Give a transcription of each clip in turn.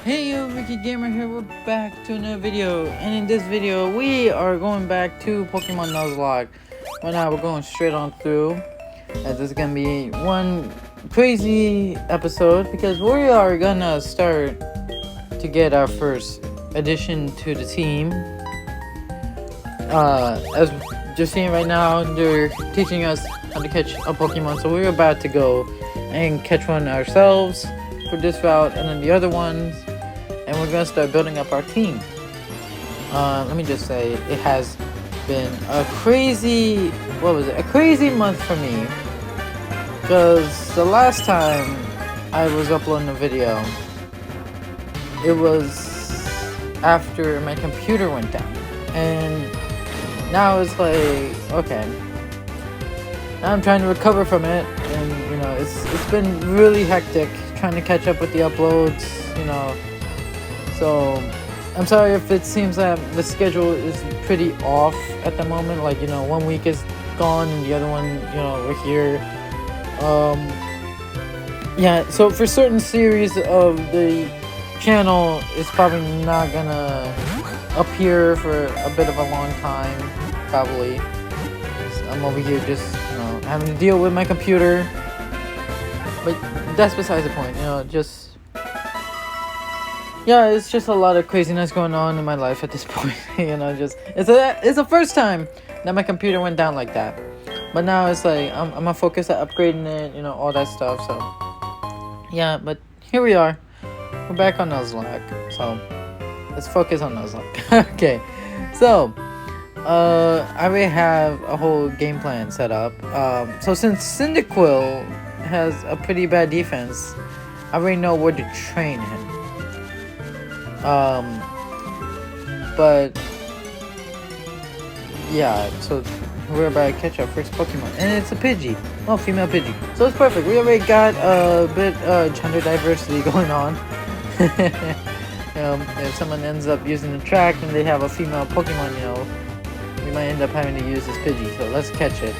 Hey yo, Ricky Gamer here, we're back to another video, and in this video we are going back to Pokemon Nuzlocke. Right now we're going straight on through, as this is gonna be one crazy episode, because we are gonna start to get our first addition to the team. As you're seeing right now, they're teaching us how to catch a Pokemon, so we're about to go and catch one ourselves for this route, and then the other ones, and we're gonna start building up our team. Let me just say, it has been a crazy month for me, because the last time I was uploading a video, it was after my computer went down, and now it's like, okay, now I'm trying to recover from it, and you know, it's been really hectic trying to catch up with the uploads, you know. So I'm sorry if it seems that the schedule is pretty off at the moment, like, you know, one week is gone and the other one, you know, we're here. Yeah, so for certain series of the channel, it's probably not gonna appear for a bit of a long time, probably. I'm over here just, you know, having to deal with my computer, but that's besides the point, you know. Just, yeah, it's just a lot of craziness going on in my life at this point. You know, just it's the first time that my computer went down like that, but now it's like I'm gonna focus on upgrading it, you know, all that stuff. So yeah, but here we are, we're back on Nuzlocke, so let's focus on Nuzlocke. Okay, so I already have a whole game plan set up. So since Cyndaquil has a pretty bad defense, I already know where to train him. But yeah, so we're about to catch our first Pokemon, and it's a Pidgey. Oh, female Pidgey. So it's perfect. We already got a bit gender diversity going on. If someone ends up using the track and they have a female Pokemon, you know, we might end up having to use this Pidgey. So let's catch it.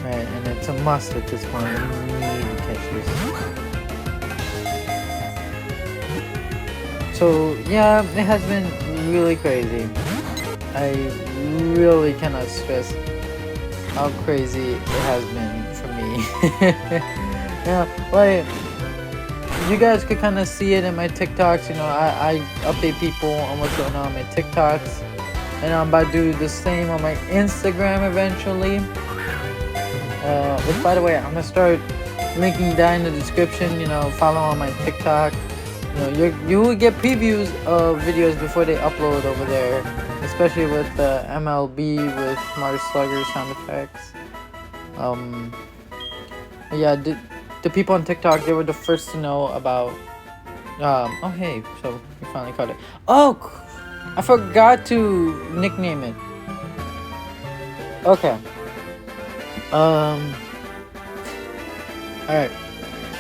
Right, and it's a must at this point. We need to catch this. So yeah, it has been really crazy. I really cannot stress how crazy it has been for me. Yeah, like, you guys could kind of see it in my TikToks. You know, I update people on what's going on my TikToks, and I'm about to do the same on my Instagram eventually. Which, by the way, I'm gonna start linking that in the description. You know, follow on my TikTok. You know, you will get previews of videos before they upload over there, especially with the MLB with Mars Slugger sound effects. Yeah, the people on TikTok, they were the first to know about. Oh hey, so we finally caught it. Oh, I forgot to nickname it. Okay. Alright.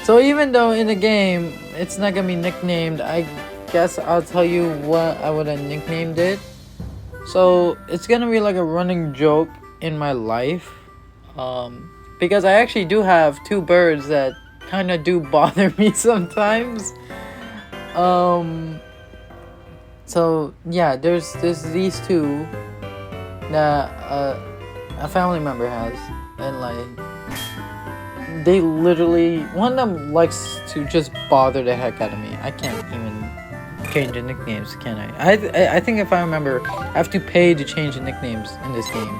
So even though in the game it's not gonna be nicknamed, I guess I'll tell you what I would have nicknamed it. So it's gonna be like a running joke in my life. Because I actually do have two birds that kinda do bother me sometimes. So yeah, there's these two that a family member has, and like, they literally, one of them likes to just bother the heck out of me. I can't even change the nicknames, can I? I think if I remember, I have to pay to change the nicknames in this game.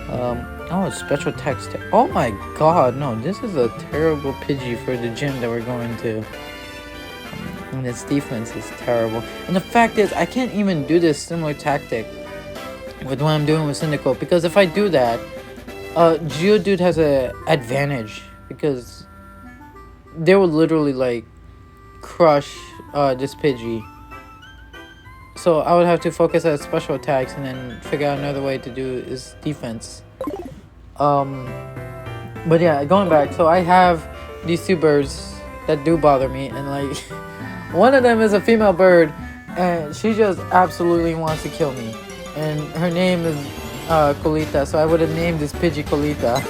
Oh, special text. Oh my god, no, this is a terrible Pidgey for the gym that we're going to. And its defense is terrible. And the fact is, I can't even do this similar tactic with what I'm doing with Cyndaquil, because if I do that, Geodude has an advantage, because they will literally like crush this Pidgey. So I would have to focus on special attacks and then figure out another way to do his defense. But yeah, going back, so I have these two birds that do bother me, and like, one of them is a female bird, and she just absolutely wants to kill me, and her name is Colita, so I would have named this Pidgey Colita.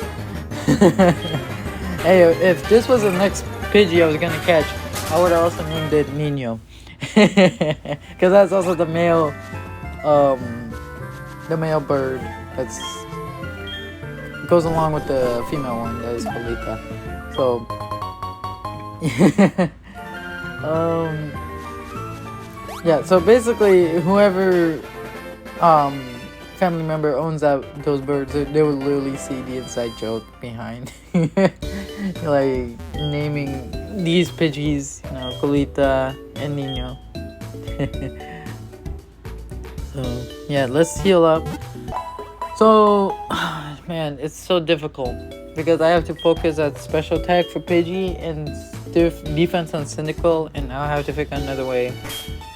Hey, if this was the next Pidgey I was gonna catch, I would also named it Nino. Because that's also the male bird that's goes along with the female one that is colita. So yeah, so basically whoever family member owns those birds, they would literally see the inside joke behind like naming these Pidgeys, you know, colita and nino. So yeah, let's heal up. So man, it's so difficult because I have to focus at special attack for Pidgey and defense on Cyndaquil, and now I have to figure out another way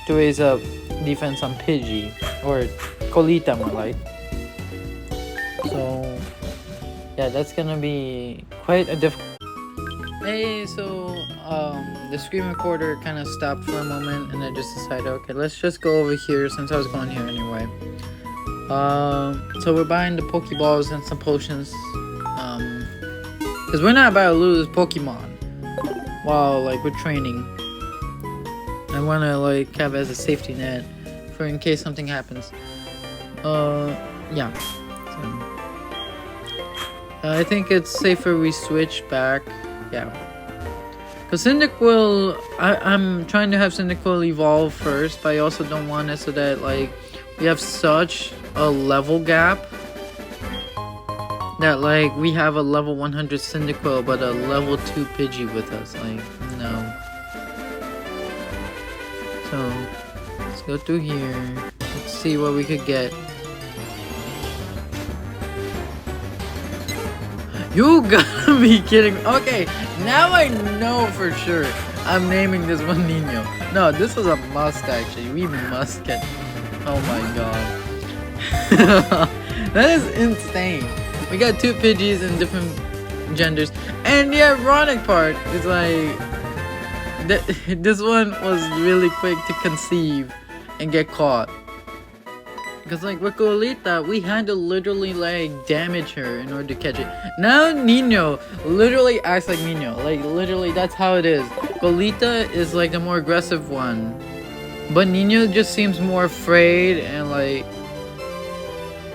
to raise up defense on Pidgey, or colita more like. So yeah, that's gonna be quite a difficult. Hey, so the screen recorder kind of stopped for a moment, and I just decided, okay, let's just go over here since I was going here anyway. So we're buying the Pokeballs and some potions, because we're not about to lose Pokemon while like we're training. I want to like have it as a safety net for in case something happens. Yeah. So, I think it's safer we switch back. Yeah. Because Cyndaquil, I'm trying to have Cyndaquil evolve first, but I also don't want it so that like we have such a level gap that like we have a level 100 Cyndaquil but a level 2 Pidgey with us. Like, no. So let's go through here. Let's see what we could get. You gotta be kidding me. Okay, now I know for sure I'm naming this one Nino. No, this was a must actually. We must get. Oh my god. That is insane. We got 2 Pidgeys in different genders. And the ironic part is like this one was really quick to conceive and get caught. Because like with Colita, we had to literally like damage her in order to catch it. Now Nino literally acts like Nino. Like literally that's how it is. Colita is like the more aggressive one. But Nino just seems more afraid and like,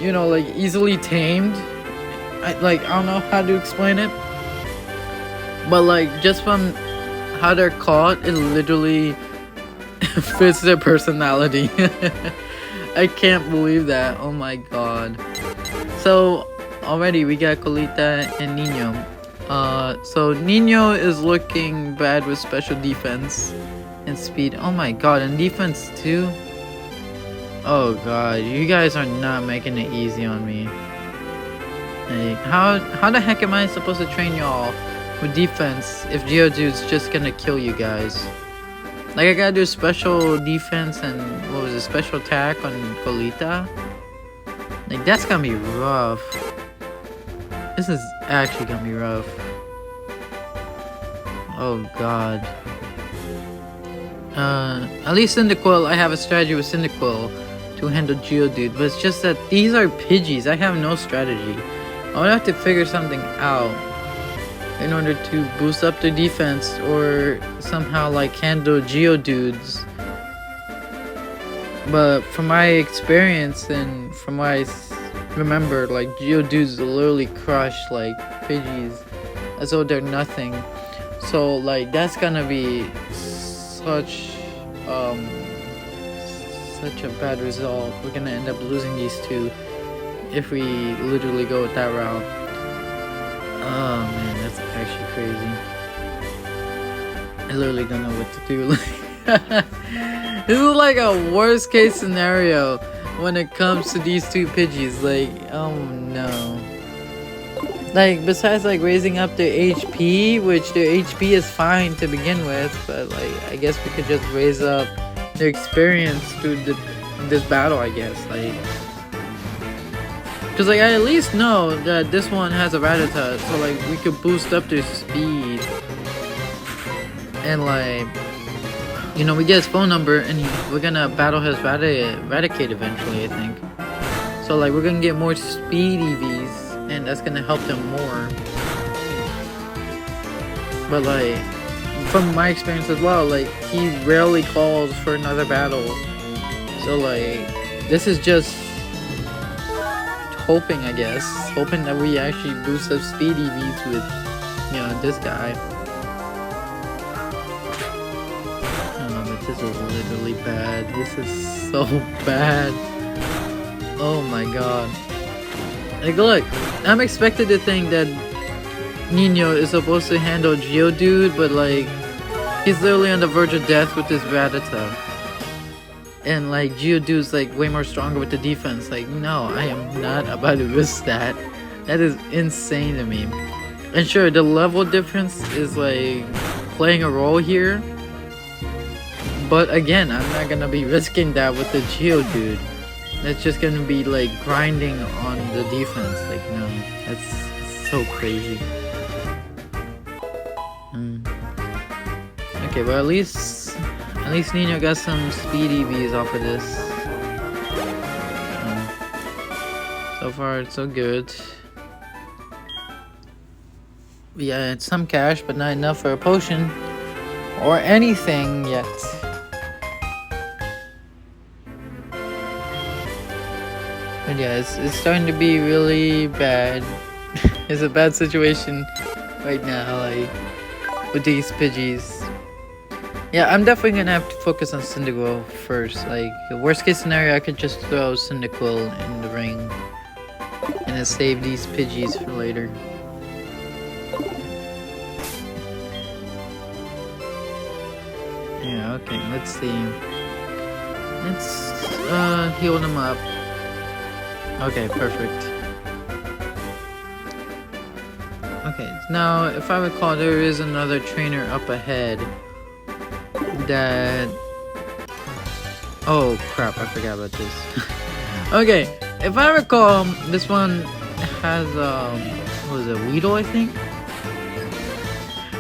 you know, like easily tamed. I don't know how to explain it. But like just from how they're caught, it literally fits their personality. I can't believe that. Oh my god. So already we got Colita and Nino. So Nino is looking bad with special defense and speed. Oh my god, and defense too. Oh god, you guys are not making it easy on me. Like, how the heck am I supposed to train y'all with defense if Geodude's just gonna kill you guys? Like I gotta do special defense and what was it, special attack on Colita? Like that's gonna be rough. This is actually gonna be rough. Oh god. At least Cyndaquil, I have a strategy with Cyndaquil to handle Geodude, but it's just that these are Pidgeys. I have no strategy. I would have to figure something out in order to boost up their defense or somehow like handle Geodudes. But from my experience and from what I remember, like Geodudes literally crush like Pidgeys as though they're nothing. So like that's gonna be such a bad result. We're gonna end up losing these two if we literally go with that route. Oh man, that's actually crazy. I literally don't know what to do. This is like a worst case scenario when it comes to these 2 Pidgeys. Like, oh no. Like, besides like raising up their HP, which their HP is fine to begin with, but like, I guess we could just raise up their experience through this battle, I guess. Like, because like I at least know that this one has a Rattata, so like we could boost up their speed. And like, you know, we get his phone number and we're gonna battle his Raticate eventually, I think. So like we're gonna get more speed EVs and that's gonna help them more. But like, from my experience as well, like, he rarely calls for another battle. So, like, this is just hoping, I guess. Hoping that we actually boost up speed EVs with, you know, this guy. Oh, but this is literally bad. This is so bad. Oh my god. Like, look, I'm expected to think that Niño is supposed to handle Geodude, but like, he's literally on the verge of death with this Rattata. And like, Geodude's like way more stronger with the defense. Like, no, I am not about to risk that. That is insane to me. And sure, the level difference is like playing a role here. But again, I'm not gonna be risking that with the Geodude. That's just gonna be like grinding on the defense. Like, no, that's so crazy. Okay, well at least Niño got some speed EVs off of this. So far it's so good. Yeah, it's some cash, but not enough for a potion or anything yet. But yeah, it's starting to be really bad. It's a bad situation right now, like, with these Pidgeys. Yeah, I'm definitely gonna have to focus on Cyndaquil first. Like, the worst case scenario, I could just throw Cyndaquil in the ring and then save these Pidgeys for later. Yeah, okay, let's see. Let's heal them up. Okay, perfect. Okay, now if I recall, there is another trainer up ahead that... Oh crap, I forgot about this. Okay, if I recall, this one has, what was it, Weedle, I think?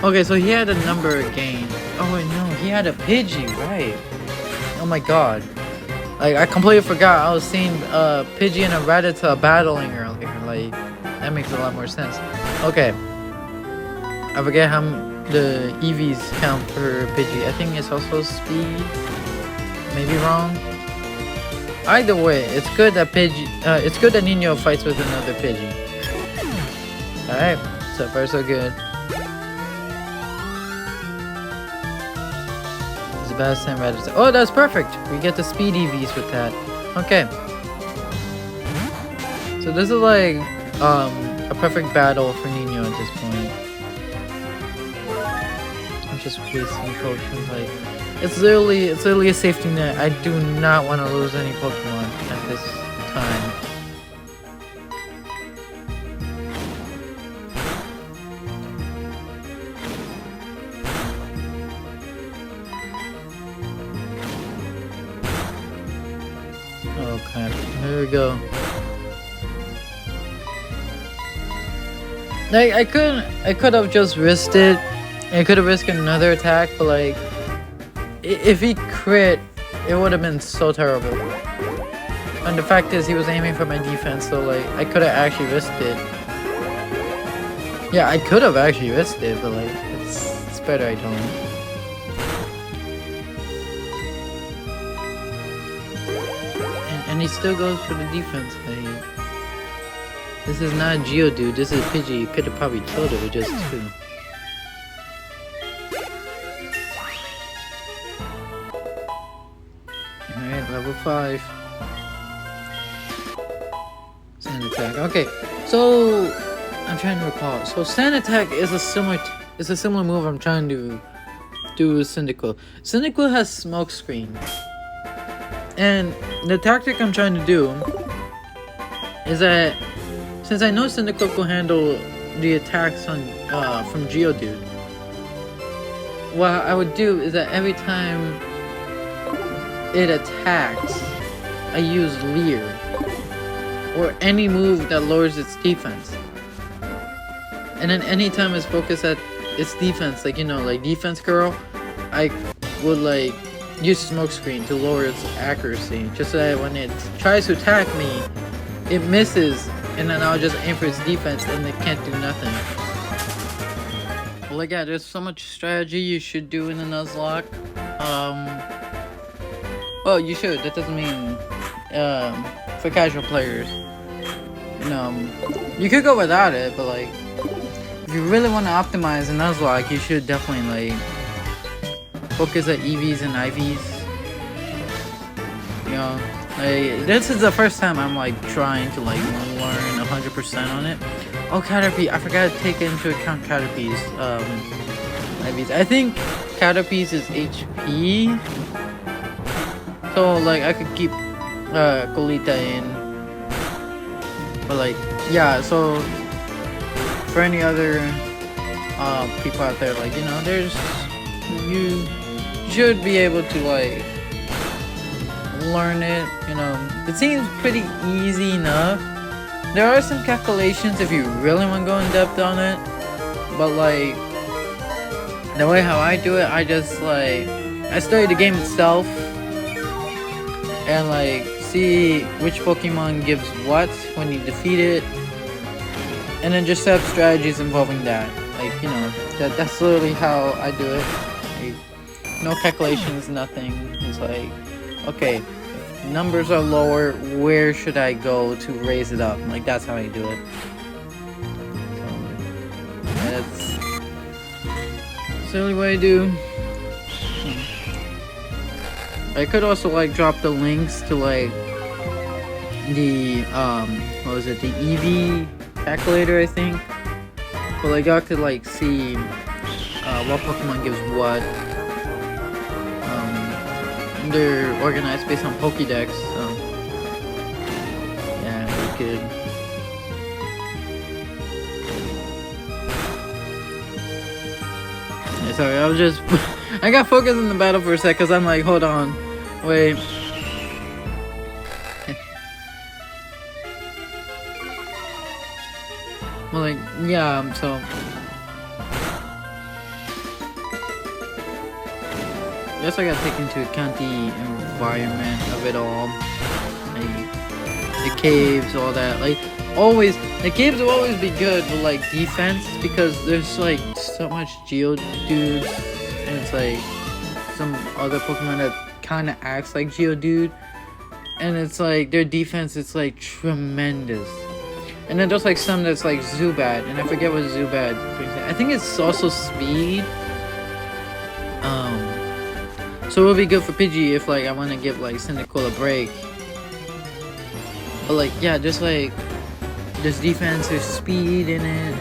Okay, so he had a number gain. Oh wait, no, he had a Pidgey, right? Oh my god. Like, I completely forgot I was seeing Pidgey and a Rattata battling earlier. Like, that makes a lot more sense. Okay. I forget how the EVs count for Pidgey. I think it's also speed. Maybe wrong. Either way, it's good that Niño fights with another Pidgey. Alright, so far so good. Sebastian Rattata. Oh, that's perfect. We get the speed EVs with that. Okay. So this is like a perfect battle for Niño at this point. I'm just wasting potions. Like, it's literally a safety net. I do not want to lose any Pokemon at this time. Oh crap, here we go. Like, I could have just risked it. I could have risked another attack, but like, if he crit, it would have been so terrible. And the fact is, he was aiming for my defense, so like, I could have actually risked it. Yeah, I could have actually risked it, but like, it's better I don't. And he still goes for the defense. Like, this is not Geodude, this is Pidgey. You could have probably killed it with just 2. Alright, level 5. Sand attack. Okay, so I'm trying to recall. So Sand attack is a similar move I'm trying to do with Cyndaquil. Cyndaquil has smoke screen. And the tactic I'm trying to do is that, since I know Cyndaquil can handle the attacks on from Geodude, what I would do is that every time it attacks, I use Leer or any move that lowers its defense. And then anytime it's focused at its defense, like, you know, like Defense Girl, I would like use Smokescreen to lower its accuracy, just so that when it tries to attack me, it misses, and then I'll just aim for its defense and it can't do nothing. Like, yeah, there's so much strategy you should do in the nuzlocke. Well, you should. That doesn't mean for casual players. You could go without it, but like, if you really want to optimize a nuzlocke, you should definitely like focus at EVs and IVs. Like, this is the first time I'm like trying to like learn 100% on it. Oh, Caterpie! I forgot to take into account Caterpie's IVs. I think Caterpie's is HP, so like I could keep Colita in. But like, yeah. So for any other people out there, like, you should be able to like learn it. It seems pretty easy enough. There are some calculations if you really want to go in depth on it, but like the way how I do it, I just like I study the game itself and like see which Pokemon gives what when you defeat it, and then just set up strategies involving that. Like, that's literally how I do it. Like, no calculations, nothing. It's like, okay, if numbers are lower, where should I go to raise it up? Like, that's how I do it. So, that's the only way I do. I could also like drop the links to like the what was it, the EV calculator, I think. But like y'all could like see what Pokemon gives what. They're organized based on Pokédex, so yeah, we could. Yeah, sorry, I was just I got focused in the battle for a sec because I'm like, hold on, wait. Well, like, yeah, so I guess I gotta take into account the environment of it all, like the caves, all that. Like, always, the caves will always be good for like defense because there's like so much Geodudes, and it's like some other Pokemon that kind of acts like Geodude, and it's like their defense is like tremendous. And then there's like some that's like Zubat, and I forget what Zubat brings. I think it's also speed. So it would be good for Pidgey if like I want to give like Cyndaquil a break. But like, yeah, just like there's defense, there's speed in it,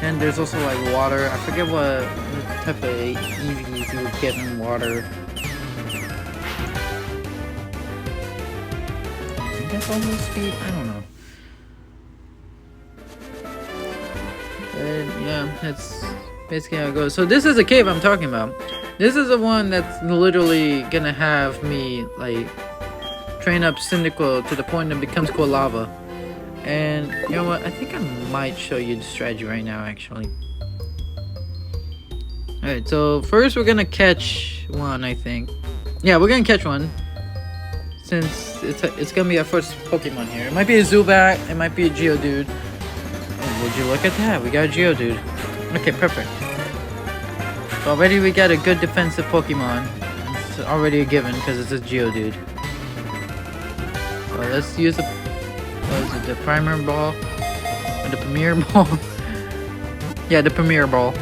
and there's also like water. I forget what type of EVs you would get in water. I think that's also speed. I don't know. But yeah, that's basically how it goes. So this is a cave I'm talking about. This is the one that's literally gonna have me like train up Cyndaquil to the point that it becomes Quilava. And you know what? I think I might show you the strategy right now, actually. Alright, so first we're gonna catch one, I think. Yeah, we're gonna catch one. Since it's gonna be our first Pokemon here. It might be a Zubat, it might be a Geodude. Oh, would you look at that? We got a Geodude. Okay, perfect. So already we got a good defensive Pokemon. It's already a given because it's a Geodude. So let's use the, what is it, the Primer Ball? Or the Premier Ball? Yeah, the Premier Ball.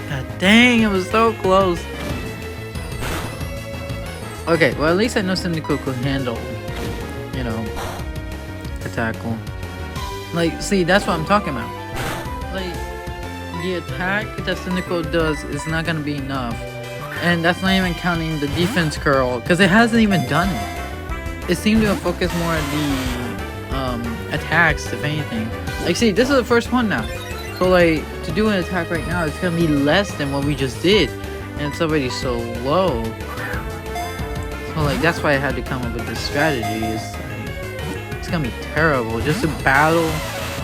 God dang, it was so close. Okay, well at least I know Cyndaquil could handle, a tackle. Like, see, that's what I'm talking about. Like, the attack that Cyndaquil does is not gonna be enough. And that's not even counting the defense curl, because it hasn't even done it. It seemed to have focused more on the attacks, if anything. Like, see, this is the first one now. So, like, to do an attack right now, it's gonna be less than what we just did. And it's already so low. So, like, that's why I had to come up with this strategy. It's gonna be terrible. Just to battle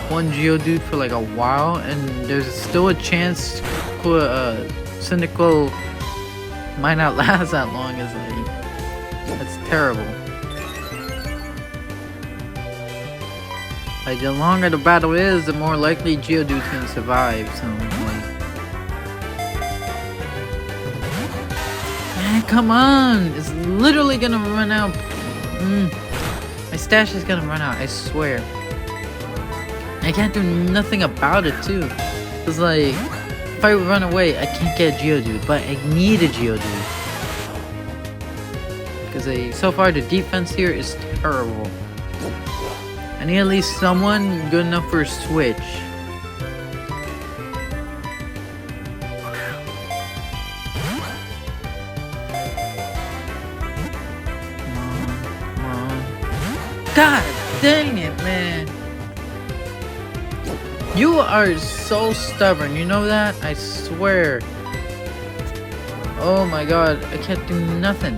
one Geodude for like a while, and there's still a chance Cyndaquil might not last that long. That's terrible. Like, the longer the battle is, the more likely Geodude can survive, so, like... Man, come on! It's literally gonna run out. My stash is gonna run out, I swear. I can't do nothing about it, too. It's like, if I run away, I can't get Geodude, but I need a Geodude. Because so far, the defense here is terrible. I need at least someone good enough for a switch. Come on. God dang it, man. You are so stubborn, you know that? I swear. Oh my god, I can't do nothing.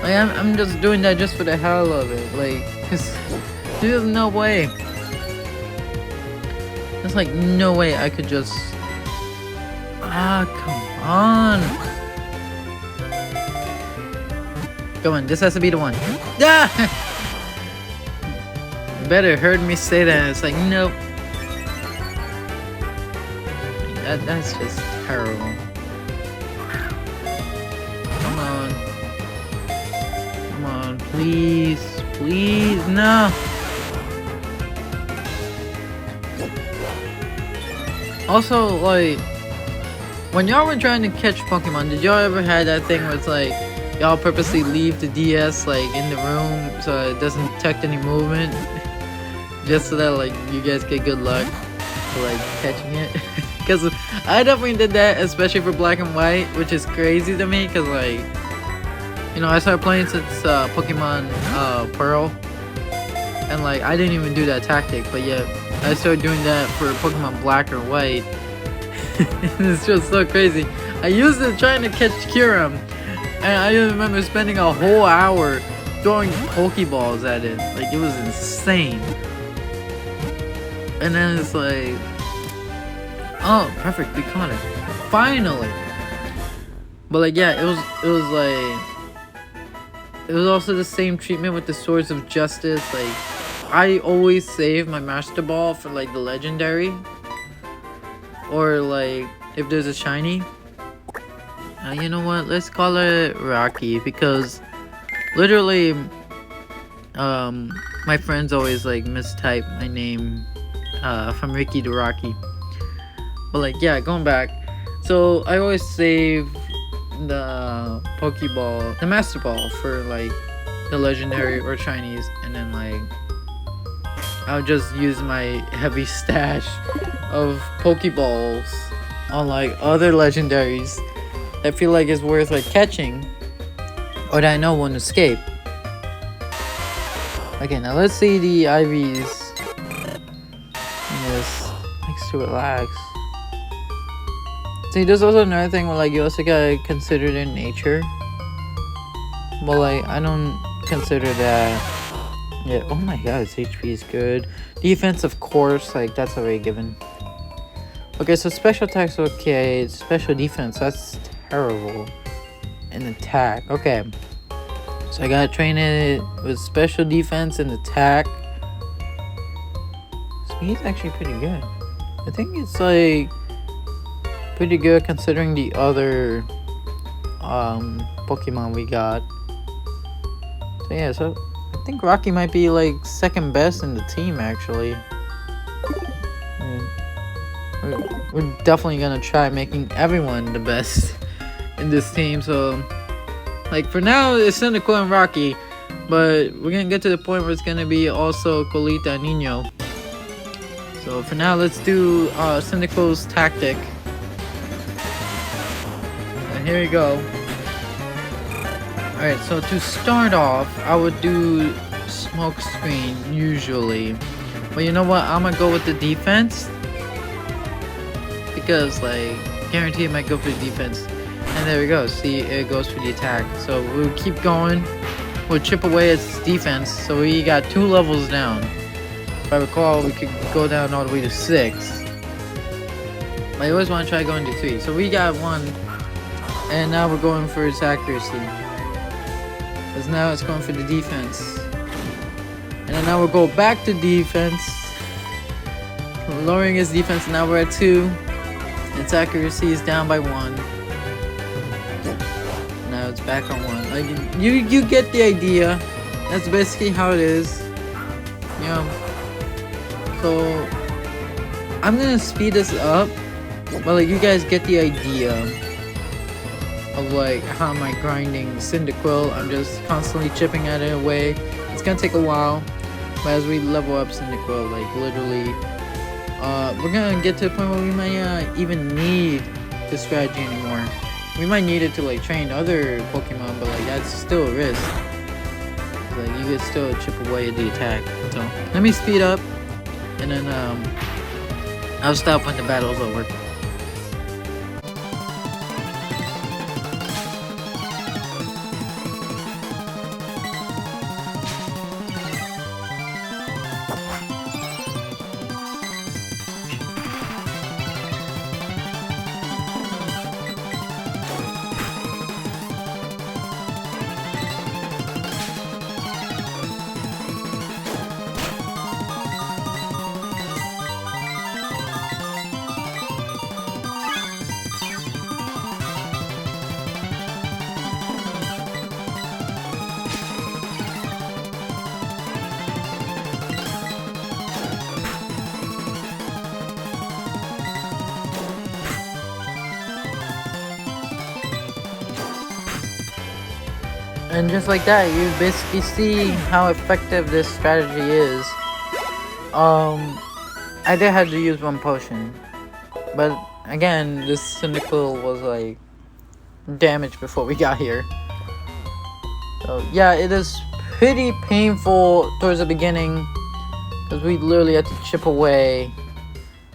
Like, I'm just doing that just for the hell of it. Like, there's no way. There's like no way I could just... Ah, come on. Come on, this has to be the one. Ah! Better heard me say that. It's like, nope. That's just terrible. Come on. Come on, please. Please, no. Also, like, when y'all were trying to catch Pokemon, did y'all ever had that thing where it's like, y'all purposely leave the DS, like, in the room so it doesn't detect any movement? Just so that, like, you guys get good luck for, like, catching it. Because I definitely did that, especially for Black and White, which is crazy to me, because, like, you know, I started playing since Pokemon Pearl, and, like, I didn't even do that tactic, but yet I started doing that for Pokemon Black or White. It's just so crazy. I used it trying to catch Kyurem, and I remember spending a whole hour throwing Pokeballs at it. Like, it was insane. And then it's like, oh, perfect, we caught it. Finally! But like, yeah, it was like, it was also the same treatment with the Swords of Justice. Like, I always save my Master Ball for like the Legendary. Or like, if there's a shiny. You know what, let's call it Rocky, because literally, my friends always like mistype my name from Ricky to Rocky. But like, yeah, going back, so I always save the Pokeball, the Master Ball, for like the Legendary or Chinese, and then like I'll just use my heavy stash of Pokeballs on like other Legendaries that I feel like is worth like catching, or that I know won't escape. Okay, now let's see the IVs. Yes, likes to relax. See, there's also another thing where like you also gotta consider their nature. But like, I don't consider that. Yeah, oh my god, its HP is good. Defense, of course, like that's already given. Okay, so special attack's okay. Special defense, that's terrible. And attack, okay. So I gotta train it with special defense and attack. Speed's actually pretty good. I think it's like pretty good considering the other Pokemon we got. So yeah, so I think Rocky might be like second best in the team actually. We're definitely gonna try making everyone the best in this team. So like for now it's Cynical and Rocky, but we're gonna get to the point where it's gonna be also Colita and Niño. So for now, let's do Cynical's tactic. And here we go. Alright, so to start off, I would do Smoke Screen usually. But you know what? I'm gonna go with the defense. Because, like, guarantee it might go for the defense. And there we go. See, it goes for the attack. So we'll keep going. We'll chip away its defense. So we got 2 levels down. If I recall, we could go down all the way to 6. But I always want to try going to 3. So we got 1. And now we're going for its accuracy. Because now it's going for the defense. And And now we'll go back to defense. Lowering his defense, now we're at 2. Its accuracy is down by 1. Now it's back on 1. Like, you get the idea. That's basically how it is. Yeah. So I'm gonna speed this up, but like you guys get the idea of like how am I grinding Cyndaquil. I'm just constantly chipping at it away. It's gonna take a while, but as we level up Cyndaquil, like literally, we're gonna get to the point where we might not even need this strategy anymore. We might need it to like train other Pokemon, but like that's still a risk. Like you could still chip away at the attack. So let me speed up, and then I'll stop when the battle's over. And just like that, you basically see how effective this strategy is. I did have to use 1 potion, but again, this Cyndaquil was like damaged before we got here. So yeah, it is pretty painful towards the beginning because we literally had to chip away.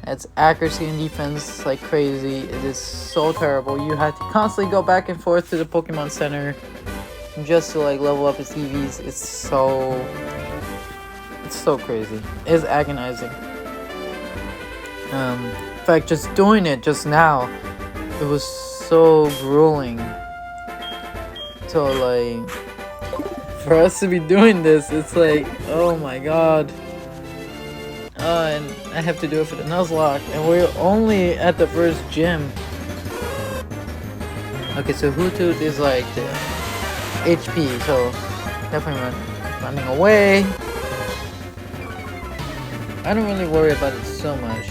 Its accuracy and defense like crazy. It is so terrible. You had to constantly go back and forth to the Pokemon Center just to like level up its EVs. It's so crazy. It's agonizing. In fact, just doing it just now, it was so grueling. So like, for us to be doing this, it's like, oh my god. And I have to do it for the Nuzlocke, and we're only at the first gym. Okay, so Hoothoot is like the HP, so definitely running away. I don't really worry about it so much.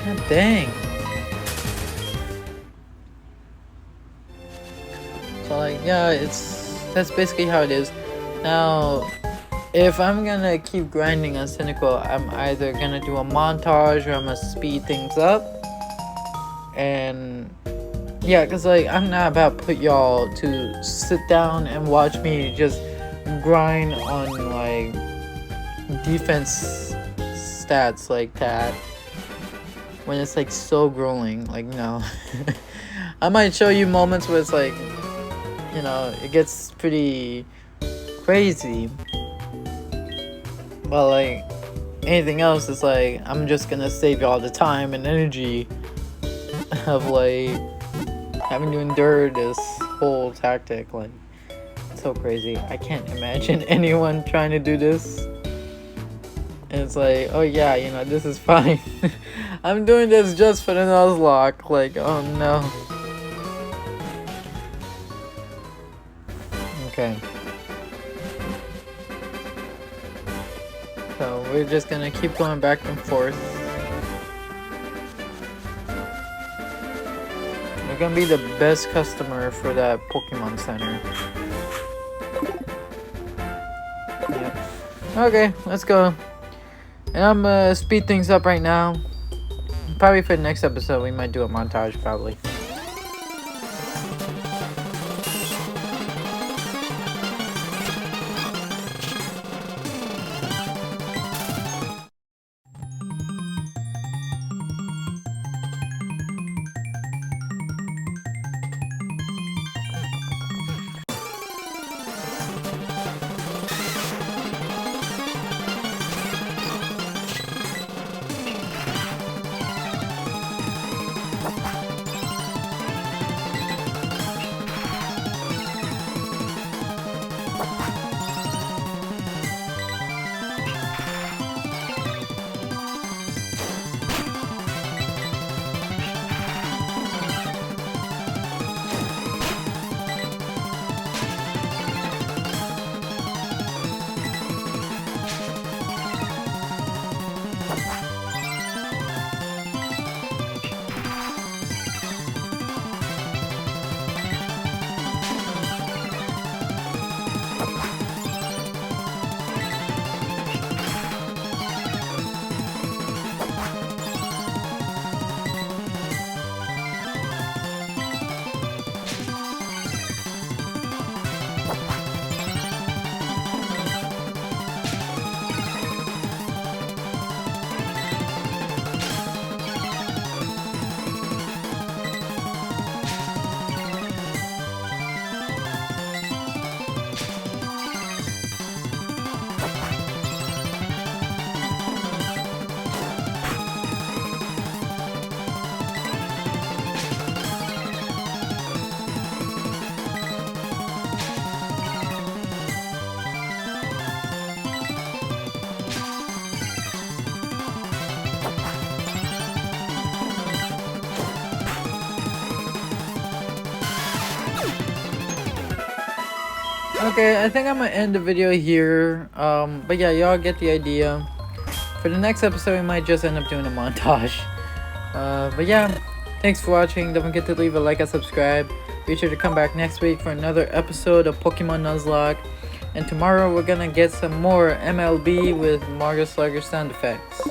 God dang. So like, yeah, that's basically how it is. Now, if I'm gonna keep grinding on Cyndaquil, I'm either gonna do a montage or I'm gonna speed things up. And yeah, because like I'm not about to put y'all to sit down and watch me just grind on like defense stats like that when it's like so grueling. Like, no. I might show you moments where it's like, you know, it gets pretty crazy, but like anything else is like I'm just gonna save y'all the time and energy of like having to endure this whole tactic. Like, it's so crazy. I can't imagine anyone trying to do this. And it's like, oh yeah, you know, this is fine. I'm doing this just for the Nuzlocke. Like, oh no. Okay. So we're just gonna keep going back and forth. You're gonna be the best customer for that Pokemon Center. Yep. Okay, let's go. And I'm gonna speed things up right now. Probably for the next episode, we might do a montage, probably. Okay, I think I'm gonna end the video here. But yeah, y'all get the idea. For the next episode, we might just end up doing a montage. But yeah, thanks for watching. Don't forget to leave a like and subscribe. Be sure to come back next week for another episode of Pokemon Nuzlocke. And tomorrow we're gonna get some more MLB with Mario Slugger sound effects.